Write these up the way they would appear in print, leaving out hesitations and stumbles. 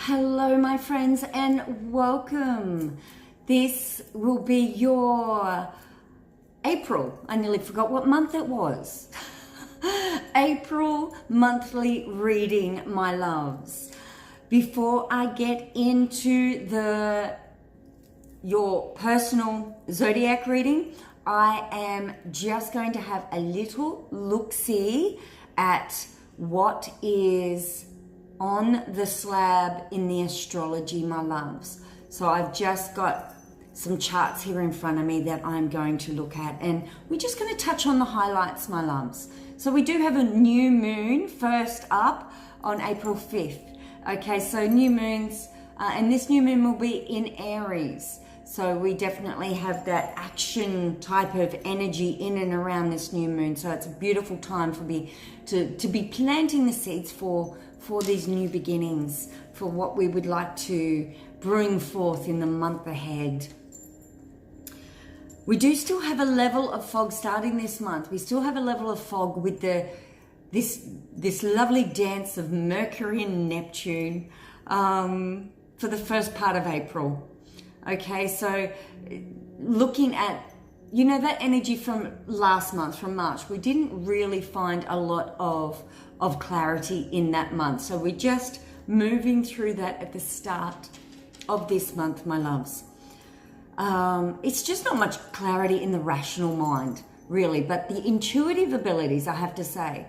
Hello my friends and welcome. This will be your April. I nearly forgot what month it was. April monthly reading, my loves. Before I get into your personal zodiac reading, I am just going to have a little look-see at what is on the slab in the astrology, my loves. So I've just got some charts here in front of me that I'm going to look at, and we're just going to touch on the highlights, my loves. So we do have a new moon first up on April 5th. Okay, so new moons, and this new moon will be in Aries. So we definitely have that action type of energy in and around this new moon. So it's a beautiful time for me to be planting the seeds for these new beginnings, for what we would like to bring forth in the month ahead. We do still have a level of fog starting this month. We still have a level of fog with this lovely dance of Mercury and Neptune for the first part of April. Okay, so looking at, that energy from last month, from March, we didn't really find a lot of clarity in that month. So we're just moving through that at the start of this month, my loves. It's just not much clarity in the rational mind, really, but the intuitive abilities, I have to say,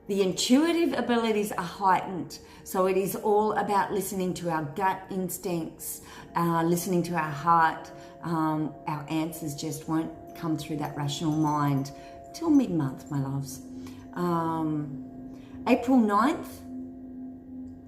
the intuitive abilities are heightened. So it is all about listening to our gut instincts, listening to our heart. Our answers just won't come through that rational mind till mid-month, my loves. April 9th,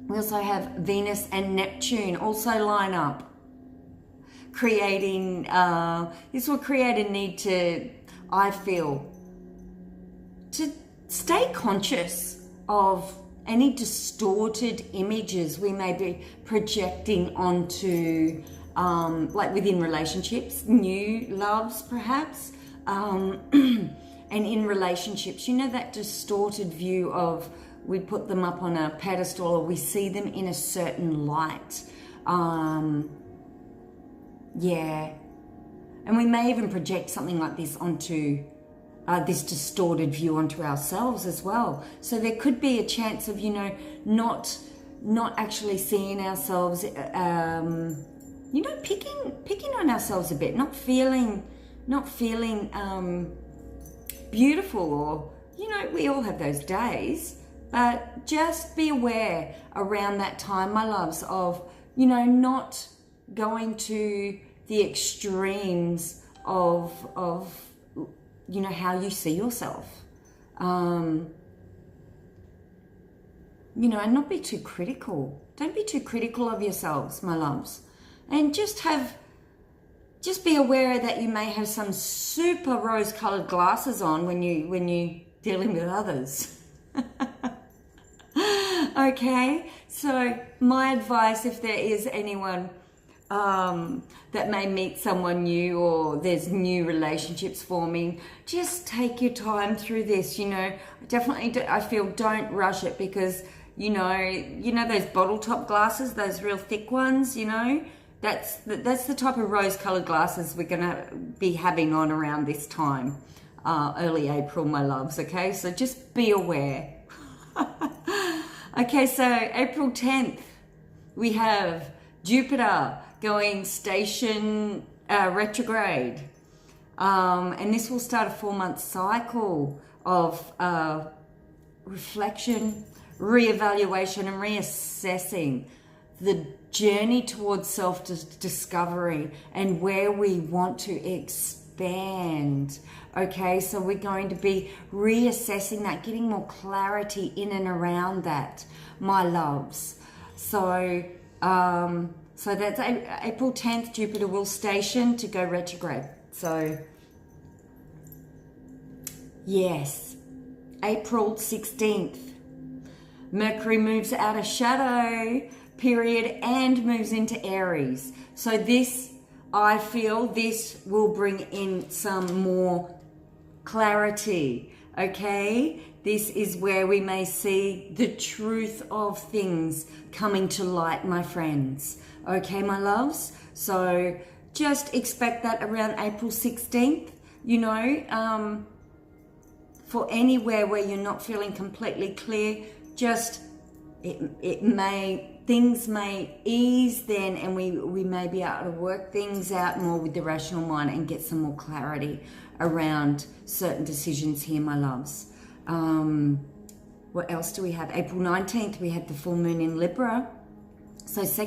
we also have Venus and Neptune also line up, creating, this will create a need to, I feel, to stay conscious of any distorted images we may be projecting onto, like within relationships, new loves perhaps, and in relationships, that distorted view of, we put them up on a pedestal or we see them in a certain light. Yeah. And we may even project something like this onto this distorted view onto ourselves as well. So there could be a chance of, not actually seeing ourselves, picking on ourselves a bit, not feeling beautiful, or, we all have those days, but just be aware around that time, my loves, of, not going to the extremes of how you see yourself, and not be too critical. Don't be too critical of yourselves, my loves, and just be aware that you may have some super rose-colored glasses on when you dealing with others. Okay, so my advice, if there is anyone that may meet someone new, or there's new relationships forming, just take your time through this. Definitely, I feel, don't rush it, because those bottle top glasses, those real thick ones, that's the type of rose-colored glasses we're gonna be having on around this time, early April, my loves. Okay, so just be aware. Okay, so April 10th, we have Jupiter going station retrograde, and this will start a 4-month cycle of reflection, reevaluation, and reassessing the journey towards self-discovery and where we want to expand. Okay, so we're going to be reassessing that, getting more clarity in and around that, my loves. So that's April 10th, Jupiter will station to go retrograde. So, yes, April 16th, Mercury moves out of shadow period and moves into Aries. So this, I feel, this will bring in some more clarity, okay? this is where we may see the truth of things coming to light, my friends. Okay, my loves? So just expect that around April 16th, you know, for anywhere where you're not feeling completely clear, just things may ease then, and we may be able to work things out more with the rational mind and get some more clarity around certain decisions here, my loves. What else do we have? April 19th, we had the full moon in Libra. So this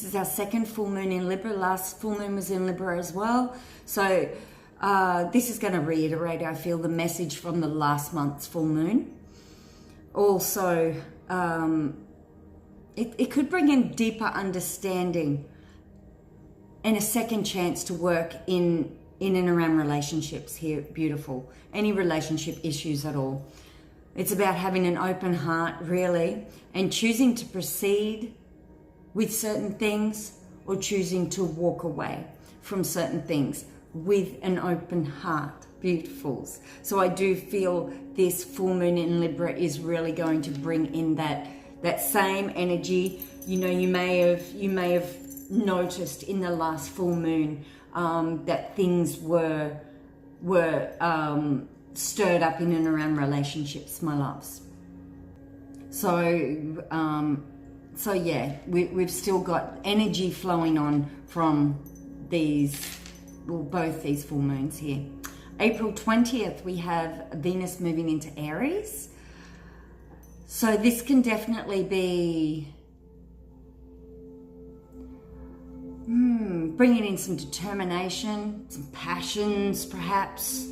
is our second full moon in Libra. Last full moon was in Libra as well. So this is going to reiterate, I feel, the message from the last month's full moon. Also, it could bring in deeper understanding and a second chance to work in and around relationships here. Beautiful. Any relationship issues at all. It's about having an open heart, really, and choosing to proceed with certain things or choosing to walk away from certain things with an open heart. Beautifuls. So I do feel this full moon in Libra is really going to bring in that same energy. You know, you may have noticed in the last full moon that things were stirred up in and around relationships, my loves. So yeah, we've still got energy flowing on from both these full moons here. April 20th, we have Venus moving into Aries. So this can definitely be bringing in some determination, some passions perhaps,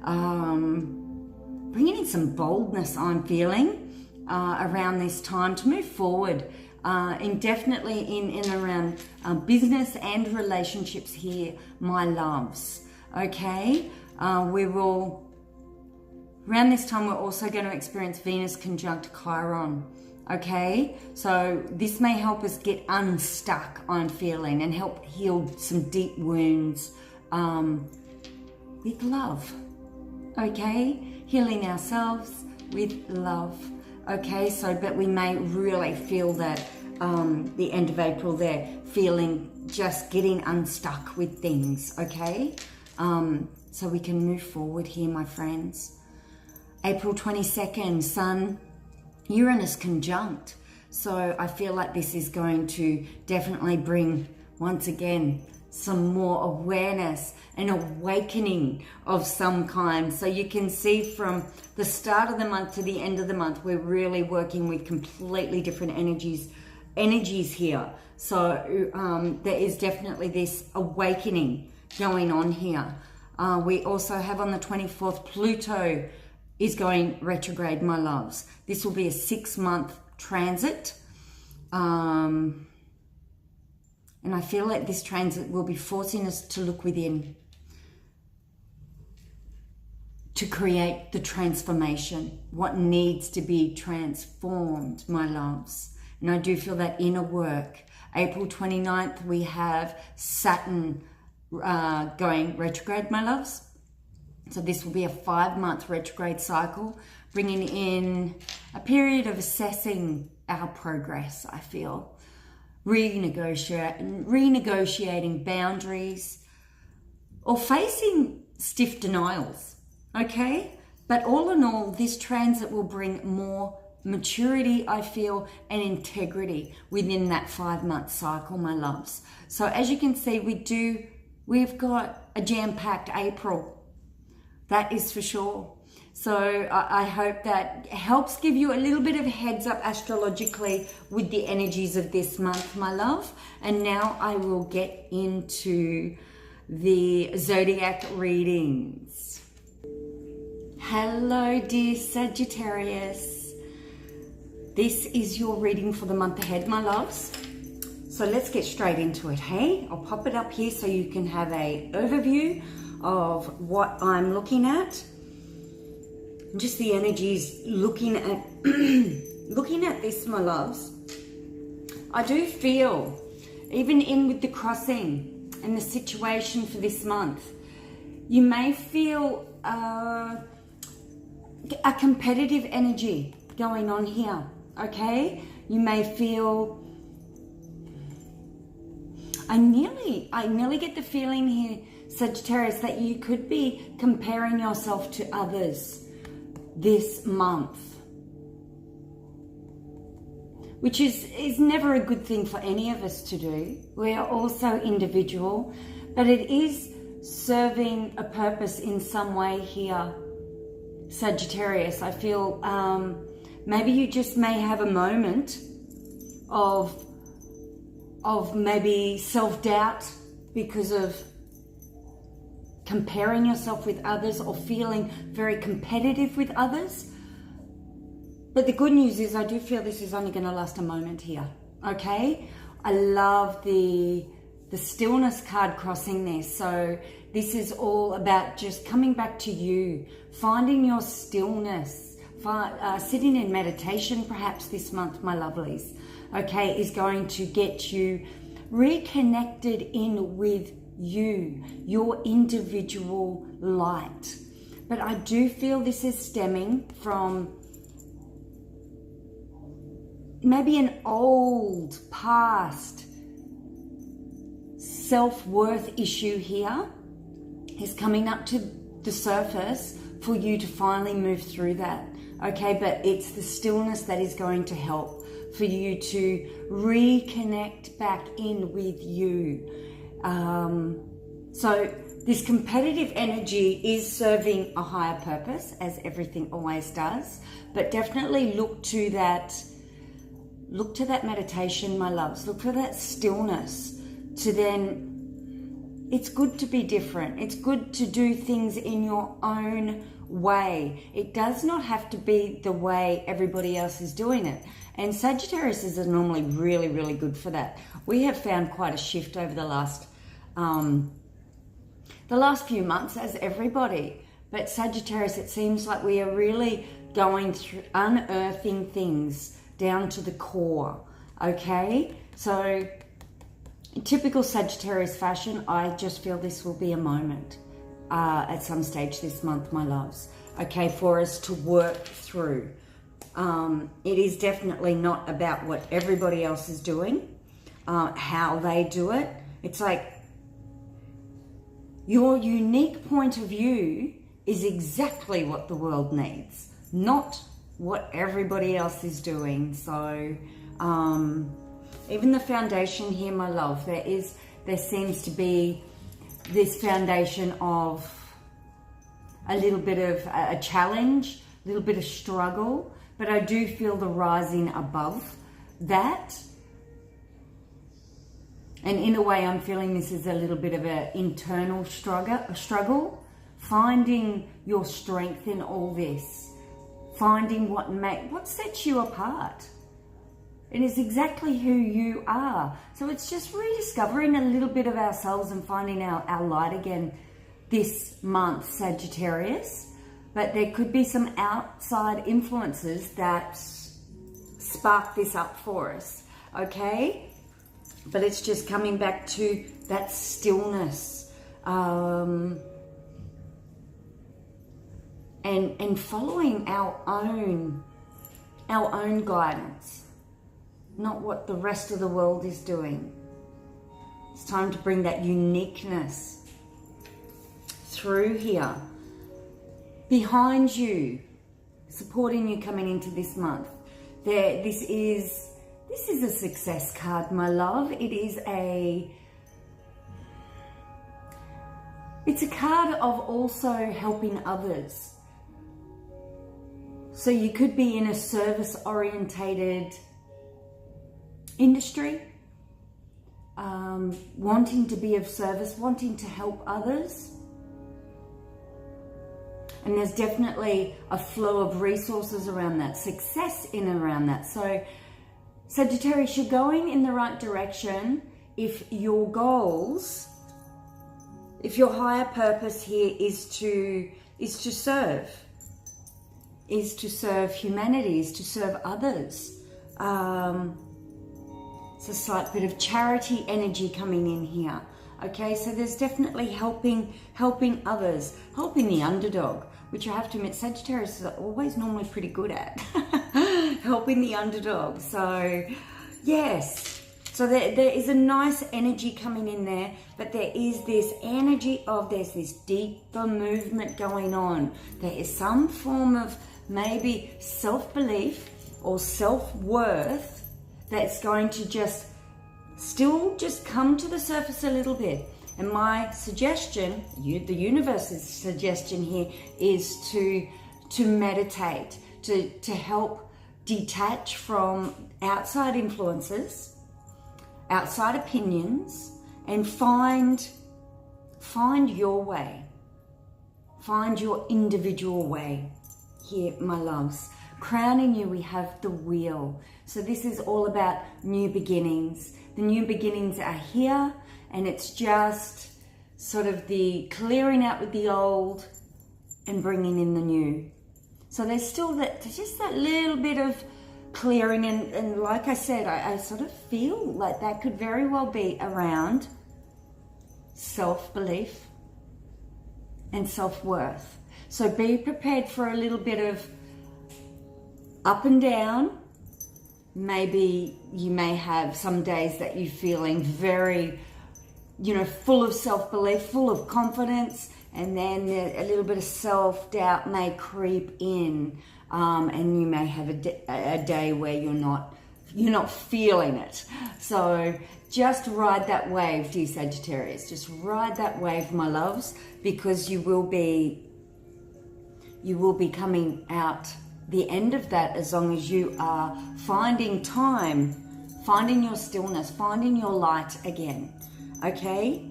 bringing in some boldness, I'm feeling, around this time to move forward, and definitely in and around business and relationships here, my loves. Okay, around this time we're also going to experience Venus conjunct Chiron. Okay, so this may help us get unstuck, I'm feeling, and help heal some deep wounds with love. Okay, healing ourselves with love. Okay, so but we may really feel that the end of April there, feeling just getting unstuck with things. Okay, so we can move forward here, my friends. April 22nd, Sun Uranus conjunct. So I feel like this is going to definitely bring, once again, some more awareness and awakening of some kind. So you can see from the start of the month to the end of the month, we're really working with completely different energies here. So there is definitely this awakening going on here. We also have on the 24th, Pluto is going retrograde, my loves. This will be a 6-month transit. And I feel like this transit will be forcing us to look within to create the transformation, what needs to be transformed, my loves. And I do feel that inner work. April 29th, we have Saturn going retrograde, my loves. So this will be a 5-month retrograde cycle, bringing in a period of assessing our progress, I feel. Renegotiating boundaries or facing stiff denials, okay? But all in all, this transit will bring more maturity, I feel, and integrity within that 5-month cycle, my loves. So as you can see, we've got a jam-packed April. That is for sure. So I hope that helps give you a little bit of a heads up astrologically with the energies of this month, my love. And now I will get into the zodiac readings. Hello, dear Sagittarius. This is your reading for the month ahead, my loves. So let's get straight into it, hey? I'll pop it up here so you can have an overview of what I'm looking at. Just the energies looking at this, my loves. I do feel, even in with the crossing and the situation for this month, you may feel a competitive energy going on here, okay? You may feel, I nearly get the feeling here, Sagittarius, that you could be comparing yourself to others this month, which is never a good thing for any of us to do. We are also individual, but it is serving a purpose in some way here, Sagittarius. I feel maybe you just may have a moment of maybe self-doubt because of comparing yourself with others or feeling very competitive with others. But the good news is I do feel this is only going to last a moment here, okay? I love the stillness card crossing there. So this is all about just coming back to you, finding your stillness, sitting in meditation perhaps this month, my lovelies, okay, is going to get you reconnected in with you, your individual light. But I do feel this is stemming from maybe an old past self-worth issue here is coming up to the surface for you to finally move through that, okay? But it's the stillness that is going to help for you to reconnect back in with you. So this competitive energy is serving a higher purpose, as everything always does, but definitely look to that meditation, my loves. Look for that stillness to then, it's good to be different. It's good to do things in your own way. It does not have to be the way everybody else is doing it. And Sagittarius are normally really, really good for that. We have found quite a shift over the last few months, as everybody. But Sagittarius, it seems like we are really going through unearthing things down to the core, okay? So in typical Sagittarius fashion, I just feel this will be a moment at some stage this month, my loves, okay, for us to work through. It is definitely not about what everybody else is doing, how they do it. It's like your unique point of view is exactly what the world needs, not what everybody else is doing. So even the foundation here, my love, there seems to be this foundation of a little bit of a challenge, a little bit of struggle, but I do feel the rising above that. And in a way, I'm feeling this is a little bit of an internal struggle, finding your strength in all this, finding what sets you apart. It is exactly who you are. So it's just rediscovering a little bit of ourselves and finding our light again this month, Sagittarius. But there could be some outside influences that spark this up for us, okay? But it's just coming back to that stillness and following our own guidance, not what the rest of the world is doing. It's time to bring that uniqueness through here. Behind you, supporting you coming into this month. This is a success card, my love. It's a card of also helping others. So you could be in a service-orientated industry, wanting to be of service, wanting to help others. And there's definitely a flow of resources around that, success in and around that. So Sagittarius, you're going in the right direction if your goals, if your higher purpose here is to serve humanity, is to serve others. It's a slight bit of charity energy coming in here. Okay, so there's definitely helping others, helping the underdog. which I have to admit Sagittarius is always normally pretty good at, helping the underdog. So yes, so there is a nice energy coming in there, but there is this energy of there's this deeper movement going on. There is some form of maybe self-belief or self-worth that's going to just come to the surface a little bit. And my suggestion, the universe's suggestion here, is to meditate, to help detach from outside influences, outside opinions, and find your way. Find your individual way here, my loves. Crowning you, we have the wheel. So this is all about new beginnings. The new beginnings are here, and it's just sort of the clearing out with the old and bringing in the new. So there's still just that little bit of clearing, and like I said, I sort of feel like that could very well be around self-belief and self-worth. So be prepared for a little bit of up and down. Maybe you may have some days that you're feeling very, full of self-belief, full of confidence, and then a little bit of self-doubt may creep in, and you may have a day where you're not feeling it. So just ride that wave, dear Sagittarius. Just ride that wave, my loves, because you will be coming out the end of that as long as you are finding time, finding your stillness, finding your light again. Okay?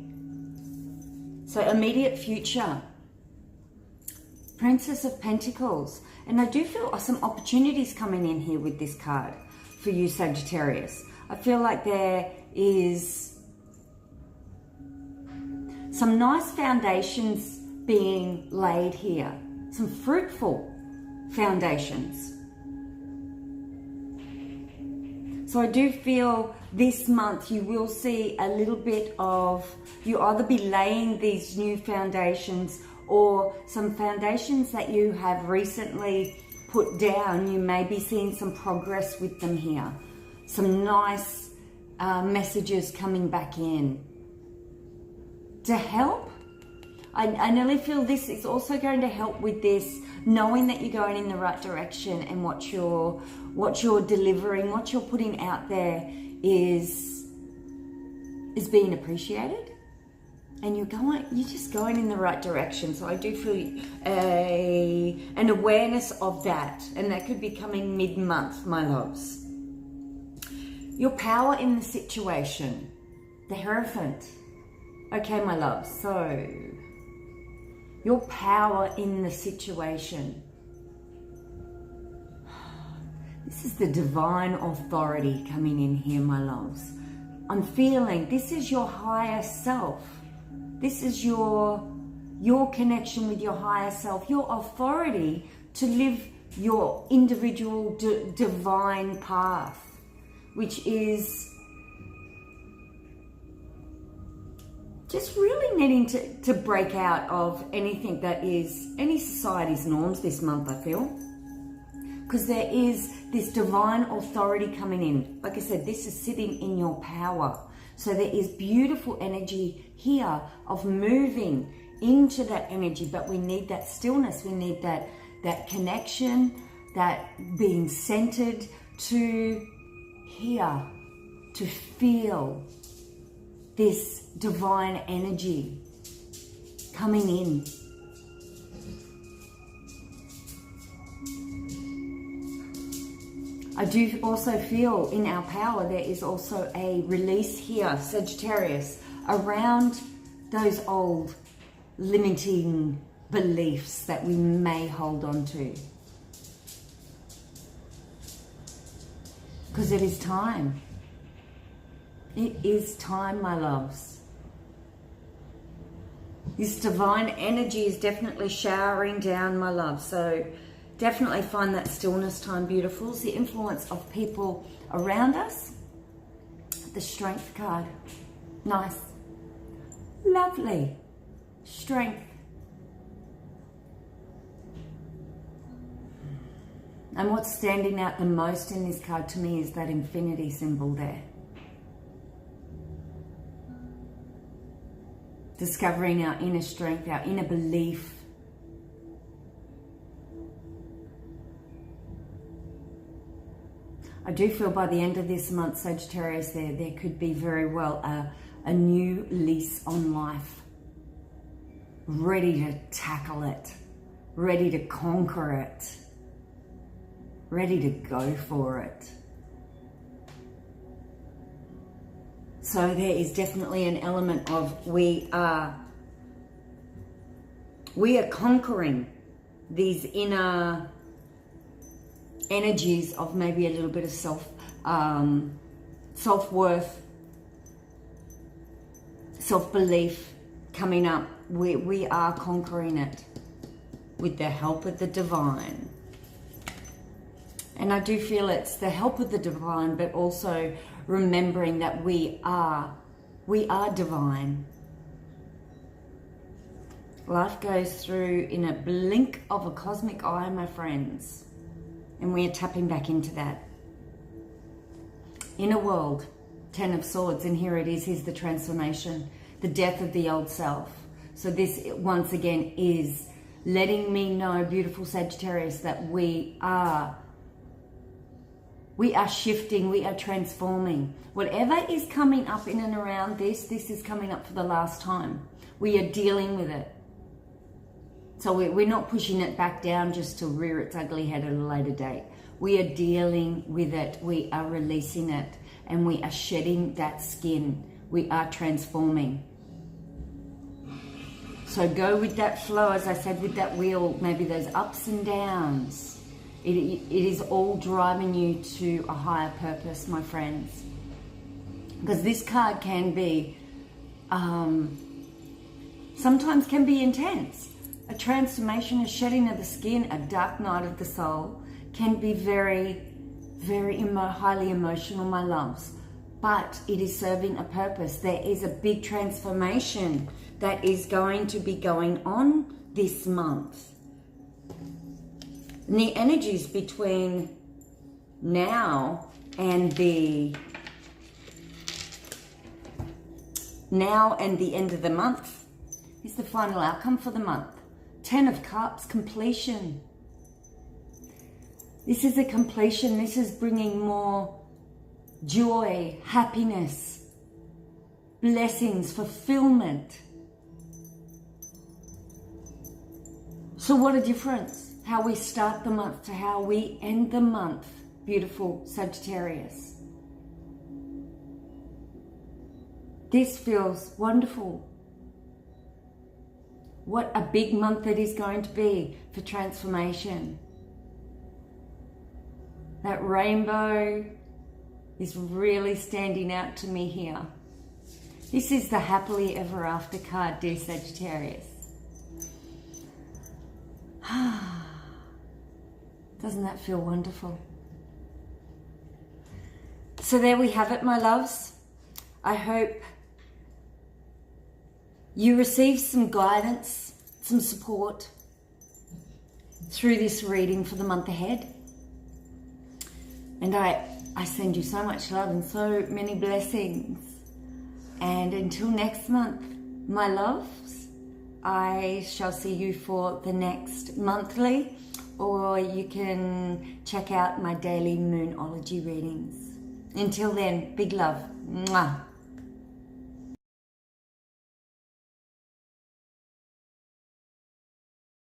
So immediate future. Princess of Pentacles. And I do feel some opportunities coming in here with this card for you, Sagittarius. I feel like there is some nice foundations being laid here. Some fruitful foundations. So I do feel this month you will see a little bit of, you either be laying these new foundations or some foundations that you have recently put down. You may be seeing some progress with them here. Some nice messages coming back in to help. I nearly feel this is also going to help with this, knowing that you're going in the right direction and what you're delivering, what you're putting out there is being appreciated, and you're just going in the right direction. So I do feel an awareness of that, and that could be coming mid-month, my loves. Your power in the situation, the Hierophant. Okay, my loves, so your power in the situation. This is the divine authority coming in here, my loves. I'm feeling this is your higher self. This is your connection with your higher self, your authority to live your individual divine path, which is just really needing to break out of anything that is any society's norms this month, I feel. Because there is this divine authority coming in. Like I said, this is sitting in your power. So there is beautiful energy here of moving into that energy, but we need that stillness. We need that connection, that being centered to hear, to feel this divine energy coming in. I do also feel in our power there is also a release here, Sagittarius, around those old limiting beliefs that we may hold on to. Because it is time. It is time, my loves. This divine energy is definitely showering down, my love. So definitely find that stillness time beautiful. It's the influence of people around us. The Strength card. Nice. Lovely. Strength. And what's standing out the most in this card to me is that infinity symbol there. Discovering our inner strength, our inner belief. I do feel by the end of this month, Sagittarius, there could be very well a new lease on life. Ready to tackle it. Ready to conquer it. Ready to go for it. So there is definitely an element of we are conquering these inner energies of maybe a little bit of self-worth, self-belief coming up. We are conquering it with the help of the divine. And I do feel it's the help of the divine, but also remembering that we are divine. Life goes through in a blink of a cosmic eye, my friends. And we are tapping back into that. Inner world, 10 of Swords, and here it is, here's the transformation, the death of the old self. So this, once again, is letting me know, beautiful Sagittarius, that we are shifting, we are transforming. Whatever is coming up in and around this is coming up for the last time. We are dealing with it. So we're not pushing it back down just to rear its ugly head at a later date. We are dealing with it. We are releasing it. And we are shedding that skin. We are transforming. So go with that flow, as I said, with that wheel, maybe those ups and downs. It is all driving you to a higher purpose, my friends. Because this card can be, sometimes can be intense. A transformation, a shedding of the skin, a dark night of the soul can be very, very highly emotional, my loves. But it is serving a purpose. There is a big transformation that is going to be going on this month. And the energies between now and the end of the month is the final outcome for the month. 10 of Cups, completion. This is a completion. This is bringing more joy, happiness, blessings, fulfillment. So what a difference. How we start the month to how we end the month. Beautiful Sagittarius. This feels wonderful. What a big month it is going to be for transformation. That rainbow is really standing out to me here. This is the happily ever after card, dear Sagittarius. Doesn't that feel wonderful? So there we have it, my loves. I hope you receive some guidance, some support through this reading for the month ahead. And I send you so much love and so many blessings. And until next month, my loves, I shall see you for the next monthly, or you can check out my daily Moonology readings. Until then, big love. Mwah.